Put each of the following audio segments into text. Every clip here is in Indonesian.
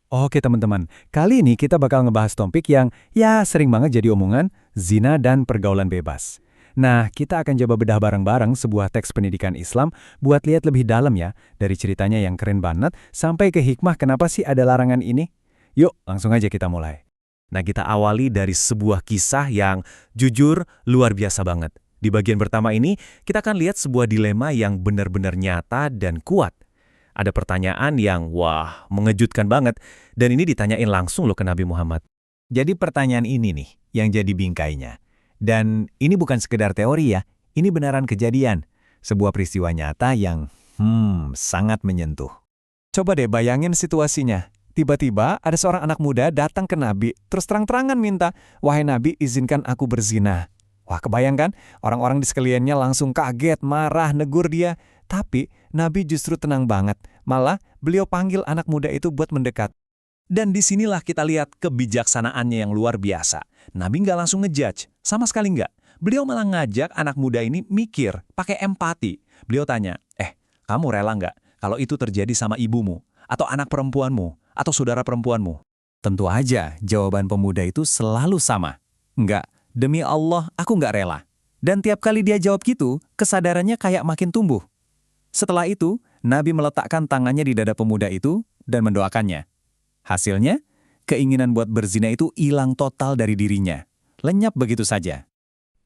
Oke teman-teman, kali ini kita bakal ngebahas topik yang ya sering banget jadi omongan, zina dan pergaulan bebas. Nah, kita akan coba bedah bareng-bareng sebuah teks pendidikan Islam buat lihat lebih dalam ya, dari ceritanya yang keren banget sampai ke hikmah kenapa sih ada larangan ini. Yuk, langsung aja kita mulai. Nah, kita awali dari sebuah kisah yang jujur luar biasa banget. Di bagian pertama ini, kita akan lihat sebuah dilema yang benar-benar nyata dan kuat. Ada pertanyaan yang, wah, mengejutkan banget. Dan ini ditanyain langsung loh ke Nabi Muhammad. Jadi pertanyaan ini nih yang jadi bingkainya. Dan ini bukan sekedar teori ya, ini beneran kejadian. Sebuah peristiwa nyata yang, sangat menyentuh. Coba deh bayangin situasinya. Tiba-tiba ada seorang anak muda datang ke Nabi, terus terang-terangan minta, "Wahai Nabi, izinkan aku berzina." Wah, kebayangkan? Orang-orang di sekeliannya langsung kaget, marah, negur dia. Tapi Nabi justru tenang banget. Malah beliau panggil anak muda itu buat mendekat. Dan disinilah kita lihat kebijaksanaannya yang luar biasa. Nabi nggak langsung ngejudge, sama sekali nggak. Beliau malah ngajak anak muda ini mikir, pakai empati. Beliau tanya, kamu rela nggak kalau itu terjadi sama ibumu, atau anak perempuanmu, atau saudara perempuanmu? Tentu aja, jawaban pemuda itu selalu sama. Nggak, demi Allah, aku nggak rela. Dan tiap kali dia jawab gitu, kesadarannya kayak makin tumbuh. Setelah itu, Nabi meletakkan tangannya di dada pemuda itu dan mendoakannya. Hasilnya, keinginan buat berzina itu hilang total dari dirinya. Lenyap begitu saja.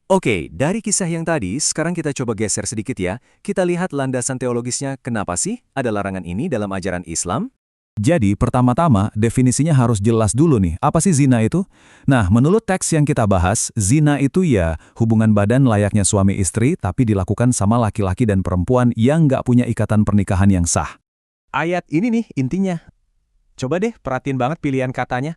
Oke, dari kisah yang tadi, sekarang kita coba geser sedikit ya. Kita lihat landasan teologisnya, kenapa sih ada larangan ini dalam ajaran Islam? Jadi, pertama-tama, definisinya harus jelas dulu nih, apa sih zina itu? Nah, menurut teks yang kita bahas, zina itu ya hubungan badan layaknya suami istri, tapi dilakukan sama laki-laki dan perempuan yang nggak punya ikatan pernikahan yang sah. Ayat ini nih intinya. Coba deh perhatiin banget pilihan katanya.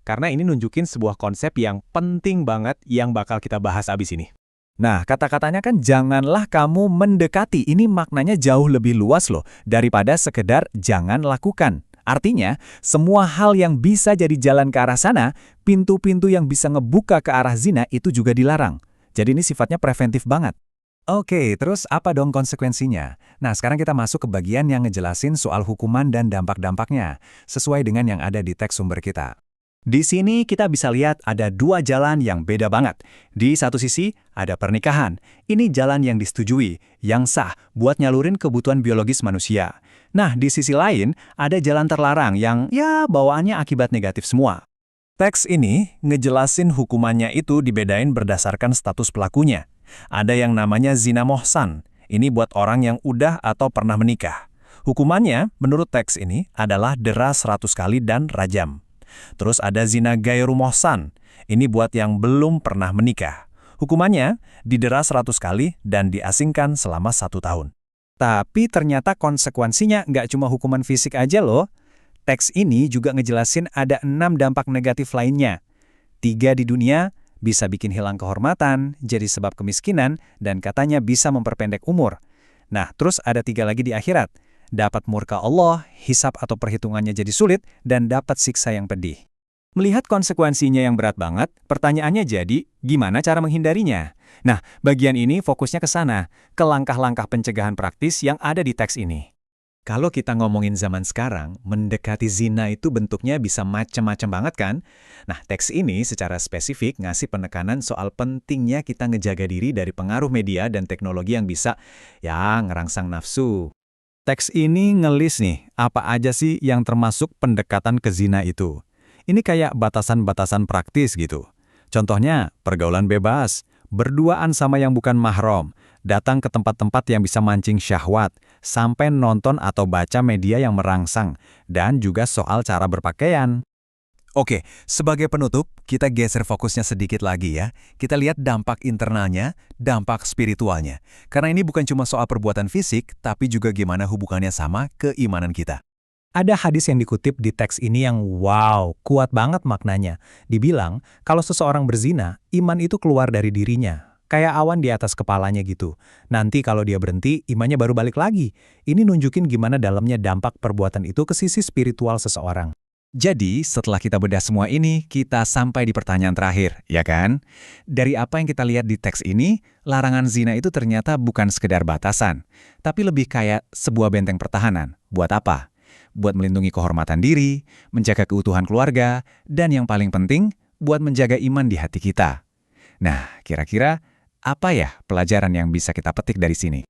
Karena ini nunjukin sebuah konsep yang penting banget yang bakal kita bahas abis ini. Nah, kata-katanya kan janganlah kamu mendekati, ini maknanya jauh lebih luas loh, daripada sekedar jangan lakukan. Artinya, semua hal yang bisa jadi jalan ke arah sana, pintu-pintu yang bisa ngebuka ke arah zina itu juga dilarang. Jadi ini sifatnya preventif banget. Oke, terus apa dong konsekuensinya? Nah, sekarang kita masuk ke bagian yang ngejelasin soal hukuman dan dampak-dampaknya, sesuai dengan yang ada di teks sumber kita. Di sini kita bisa lihat ada dua jalan yang beda banget. Di satu sisi, ada pernikahan. Ini jalan yang disetujui, yang sah buat nyalurin kebutuhan biologis manusia. Nah, di sisi lain, ada jalan terlarang yang ya bawaannya akibat negatif semua. Teks ini ngejelasin hukumannya itu dibedain berdasarkan status pelakunya. Ada yang namanya zina mohsan. Ini buat orang yang udah atau pernah menikah. Hukumannya, menurut teks ini, adalah deras 100 kali dan rajam. Terus ada zina gairu mohsan. Ini buat yang belum pernah menikah. Hukumannya didera 100 kali dan diasingkan selama 1 tahun. Tapi ternyata konsekuensinya nggak cuma hukuman fisik aja loh. Teks ini juga ngejelasin ada 6 dampak negatif lainnya. 3 di dunia, bisa bikin hilang kehormatan, jadi sebab kemiskinan, dan katanya bisa memperpendek umur. Nah, terus ada 3 lagi di akhirat. Dapat murka Allah, hisab atau perhitungannya jadi sulit, dan dapat siksa yang pedih. Melihat konsekuensinya yang berat banget, pertanyaannya jadi, gimana cara menghindarinya? Nah, bagian ini fokusnya ke sana, ke langkah-langkah pencegahan praktis yang ada di teks ini. Kalau kita ngomongin zaman sekarang, mendekati zina itu bentuknya bisa macam-macam banget kan? Nah, teks ini secara spesifik ngasih penekanan soal pentingnya kita ngejaga diri dari pengaruh media dan teknologi yang bisa, ngerangsang nafsu. Teks ini ngelis nih, apa aja sih yang termasuk pendekatan ke zina itu. Ini kayak batasan-batasan praktis gitu. Contohnya, pergaulan bebas, berduaan sama yang bukan mahram, datang ke tempat-tempat yang bisa mancing syahwat, sampai nonton atau baca media yang merangsang, dan juga soal cara berpakaian. Oke, sebagai penutup, kita geser fokusnya sedikit lagi ya. Kita lihat dampak internalnya, dampak spiritualnya. Karena ini bukan cuma soal perbuatan fisik, tapi juga gimana hubungannya sama keimanan kita. Ada hadis yang dikutip di teks ini yang wow, kuat banget maknanya. Dibilang, kalau seseorang berzina, iman itu keluar dari dirinya. Kayak awan di atas kepalanya gitu. Nanti kalau dia berhenti, imannya baru balik lagi. Ini nunjukin gimana dalamnya dampak perbuatan itu ke sisi spiritual seseorang. Jadi, setelah kita bedah semua ini, kita sampai di pertanyaan terakhir, ya kan? Dari apa yang kita lihat di teks ini, larangan zina itu ternyata bukan sekedar batasan, tapi lebih kayak sebuah benteng pertahanan. Buat apa? buat melindungi kehormatan diri, menjaga keutuhan keluarga, dan yang paling penting, buat menjaga iman di hati kita. Nah, kira-kira apa ya pelajaran yang bisa kita petik dari sini?